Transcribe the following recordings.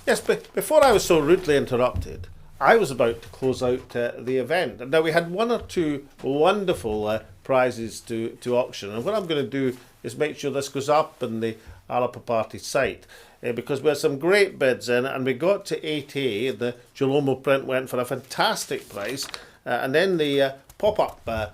Yes, but before I was so rudely interrupted, I was about to close out the event. And now we had one or two wonderful prizes to auction. And what I'm going to do is make sure this goes up in the Alba Party site. Because we had some great bids in, and we got to 8A. The Jolomo print went for a fantastic price. And then the pop-up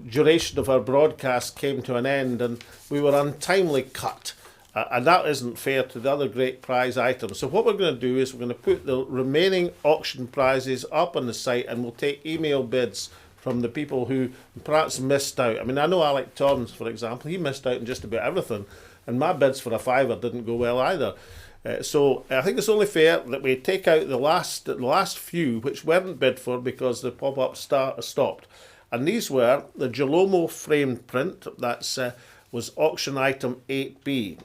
duration of our broadcast came to an end, and we were untimely cut. And that isn't fair to the other great prize items. So what we're going to do is we're going to put the remaining auction prizes up on the site, and we'll take email bids from the people who perhaps missed out. I mean, I know Alec Torrance, for example, he missed out on just about everything, and my bids for a fiver didn't go well either. So I think it's only fair that we take out the last few which weren't bid for because the pop-up stopped. And these were the Jolomo framed print, that's was auction item 8B.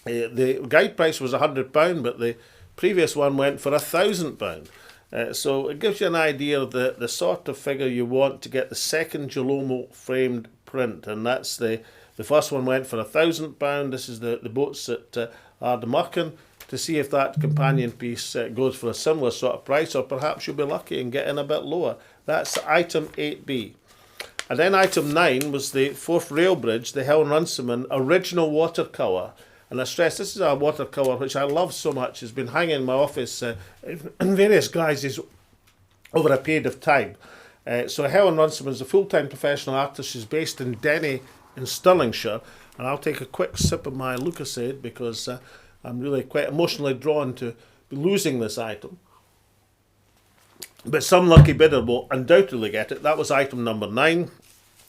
The guide price was £100, but the previous one went for £1,000. So it gives you an idea of the sort of figure you want to get the second Jolomo framed print, and that's the first one went for £1,000. This is the boats at Ardmurchan, to see if that companion piece goes for a similar sort of price, or perhaps you'll be lucky and get in a bit lower. That's item 8B. And then item 9 was the Forth Rail Bridge, the Hill and Runciman original watercolour. And I stress, this is a watercolour which I love so much. It's been hanging in my office in various guises over a period of time. So Helen Runciman is a full-time professional artist. She's based in Denny in Stirlingshire. And I'll take a quick sip of my Lucasade because I'm really quite emotionally drawn to losing this item. But some lucky bidder will undoubtedly get it. That was item number 9.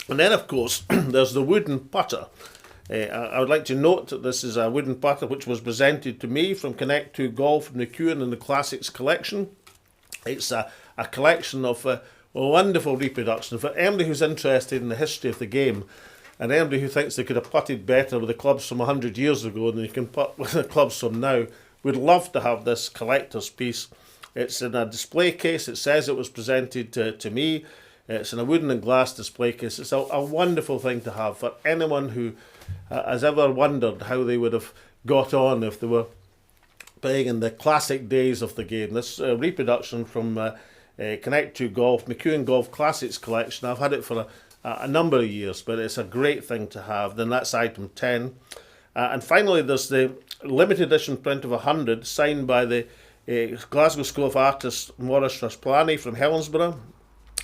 And then, of course, there's the wooden putter. I would like to note that this is a wooden putter which was presented to me from Connect 2 Golf from the McEwen and the Classics collection. It's a collection of wonderful reproduction. For anybody who's interested in the history of the game, and anybody who thinks they could have putted better with the clubs from 100 years ago than you can putt with the clubs from now, would love to have this collector's piece. It's in a display case. It says it was presented to me. It's in a wooden and glass display case. It's a wonderful thing to have for anyone who has ever wondered how they would have got on if they were playing in the classic days of the game. This reproduction from Connect 2 Golf, McEwen Golf Classics collection. I've had it for a number of years, but it's a great thing to have. Then that's item 10. And finally, there's the limited edition print of 100, signed by the Glasgow School of Artist Maurice Rasplani from Helensburgh.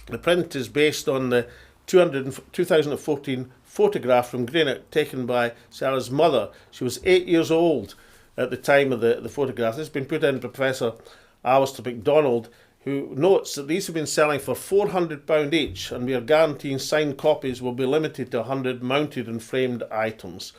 The print is based on the 2014 photograph from Greenock taken by Sarah's mother. She was 8 years old at the time of the photograph. This has been put in by Professor Alistair MacDonald, who notes that these have been selling for £400 each, and we are guaranteeing signed copies will be limited to 100 mounted and framed items.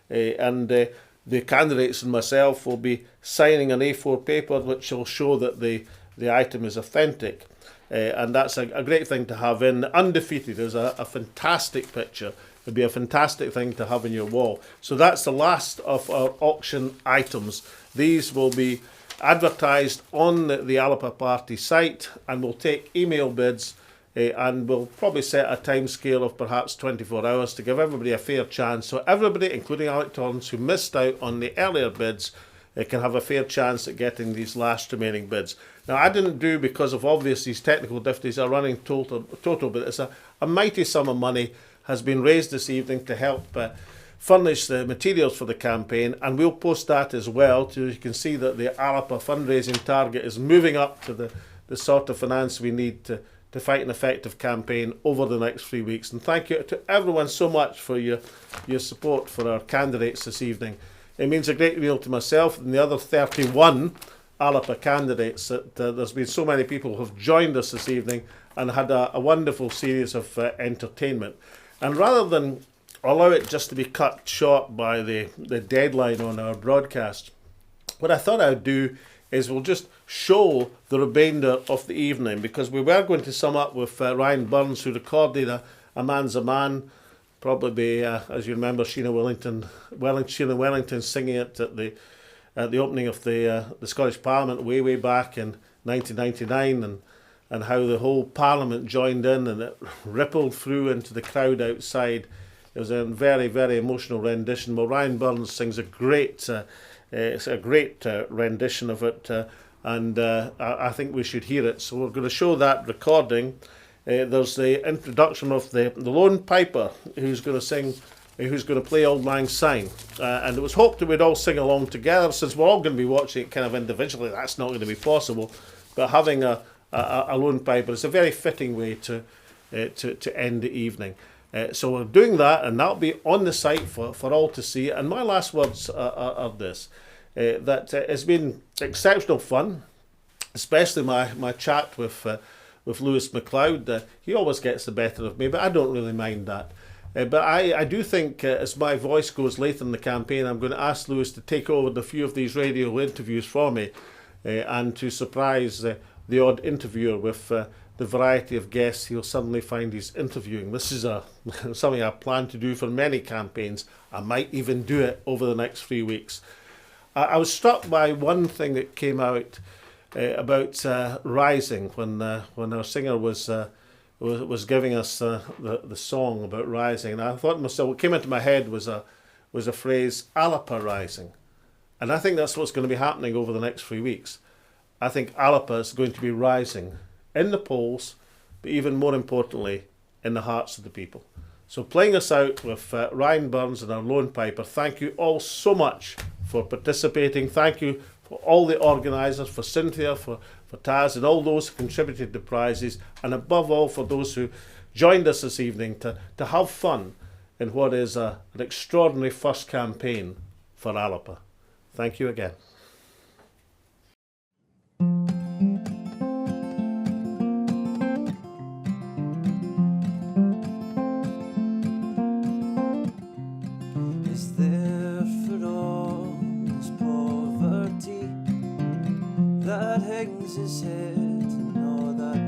The candidates and myself will be signing an A4 paper which will show that the item is authentic. And that's a great thing to have in. Undefeated is a fantastic picture. It'd be a fantastic thing to have on your wall. So that's the last of our auction items. These will be advertised on the Alba Party site, and we'll take email bids, and we'll probably set a time scale of perhaps 24 hours to give everybody a fair chance. So everybody, including Alec Torrance, who missed out on the earlier bids, can have a fair chance at getting these last remaining bids. Now, I didn't do, because of obvious these technical difficulties are running total, but it's a mighty sum of money has been raised this evening to help furnish the materials for the campaign, and we'll post that as well, so you can see that the Alba fundraising target is moving up to the sort of finance we need to fight an effective campaign over the next 3 weeks. And thank you to everyone so much for your support for our candidates this evening. It means a great deal to myself and the other 31 Alba candidates that there's been so many people who have joined us this evening and had a wonderful series of entertainment. And rather than allow it just to be cut short by the deadline on our broadcast, what I thought I would do is we'll just show the remainder of the evening, because we were going to sum up with Ryan Burns, who recorded a Man's a Man, probably, as you remember, Sheena Wellington singing it at the opening of the Scottish Parliament way back in 1999, and how the whole Parliament joined in and it rippled through into the crowd outside. It was a very, very emotional rendition. Well, Ryan Burns sings a great It's a great rendition of it, and I think we should hear it. So we're going to show that recording. There's the introduction of the lone piper who's going to sing, who's going to play Auld Lang Syne. And it was hoped that we'd all sing along together. Since we're all going to be watching it kind of individually, that's not going to be possible. But having a lone piper is a very fitting way to end the evening. So we're doing that, and that'll be on the site for all to see. And my last words are this, that it's been exceptional fun, especially my chat with Lewis MacLeod. He always gets the better of me, but I don't really mind that. But I do think as my voice goes later in the campaign, I'm going to ask Lewis to take over a few of these radio interviews for me, and to surprise the odd interviewer with the variety of guests he'll suddenly find he's interviewing. This is something I plan to do for many campaigns. I might even do it over the next 3 weeks. I was struck by one thing that came out about rising when our singer was giving us the song about rising, and I thought to myself, what came into my head was a phrase, Alba rising, and I think that's what's going to be happening over the next 3 weeks. I think Alba is going to be rising in the polls, but even more importantly, in the hearts of the people. So playing us out with Ryan Burns and our lone piper, thank you all so much for participating. Thank you for all the organisers, for Cynthia, for Taz, and all those who contributed to prizes, and above all for those who joined us this evening to have fun in what is an extraordinary first campaign for Alba. Thank you again. Is there for all this poverty that hangs his head and all that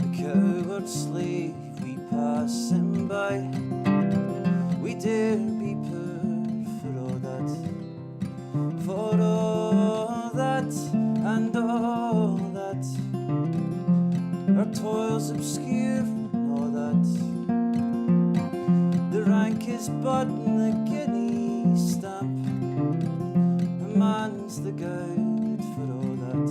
the coward slave we pass him by, we dare be poor for all that and all that, our toils obscure and all that, the rank is but the guinea stamp, a man's the guide for all that.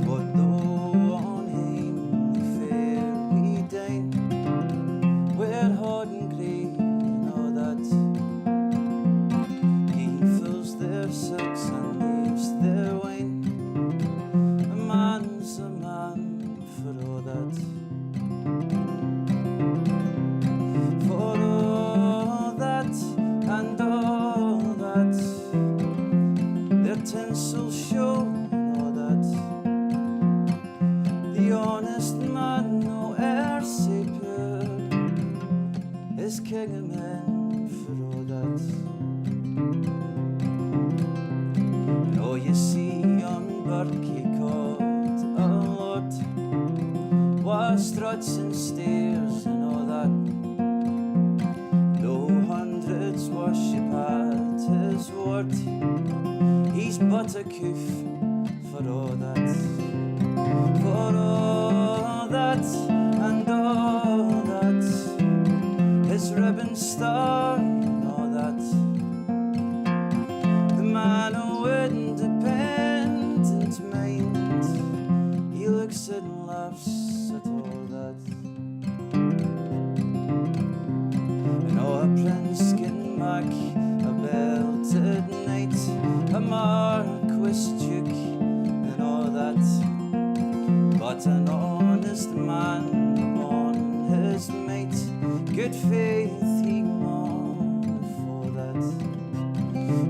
But though on hamely fare we dine, we're hard and grey and all that, he fills their silks and leaves their wine, a man's a man for all that. For all that and all that, their tinsel show and all that, the honest man, no e'er say poor, is king of men for all that. And all you see on Burkey called a lord, was struts and stairs and all that, though hundreds worship at his word, he's but a coof for all that. For all that and all that, his ribbon star and all that, the man of independent mind, he looks and laughs at all that. And all a prince can mac, a belted knight, a marquis duke and all that, but an honest man upon his might, good faith he maun for that.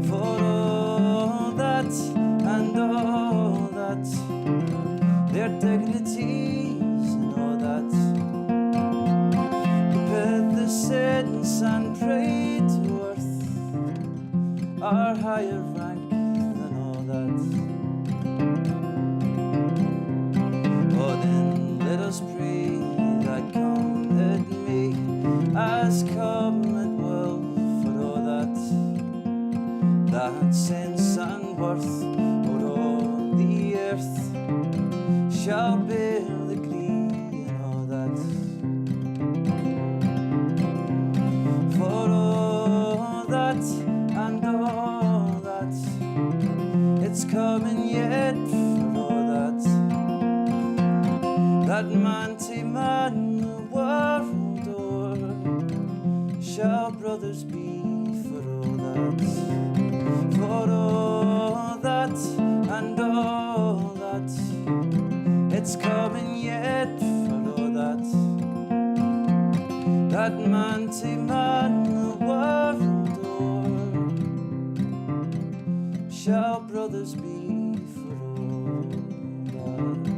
For all that and all that, their dignities and all that, with the sense and pride worth, are higher rank than all that. Oh, then let us pray that come it may, as come it will for all that sense and worth o'er all the earth shall bear the green and all that. For all and all that. It's coming yet for all that. That mighty man the world o'er shall brothers be for all that. For all that and all that. It's coming yet for all that. That mighty man the world o'er shall brothers be for all that.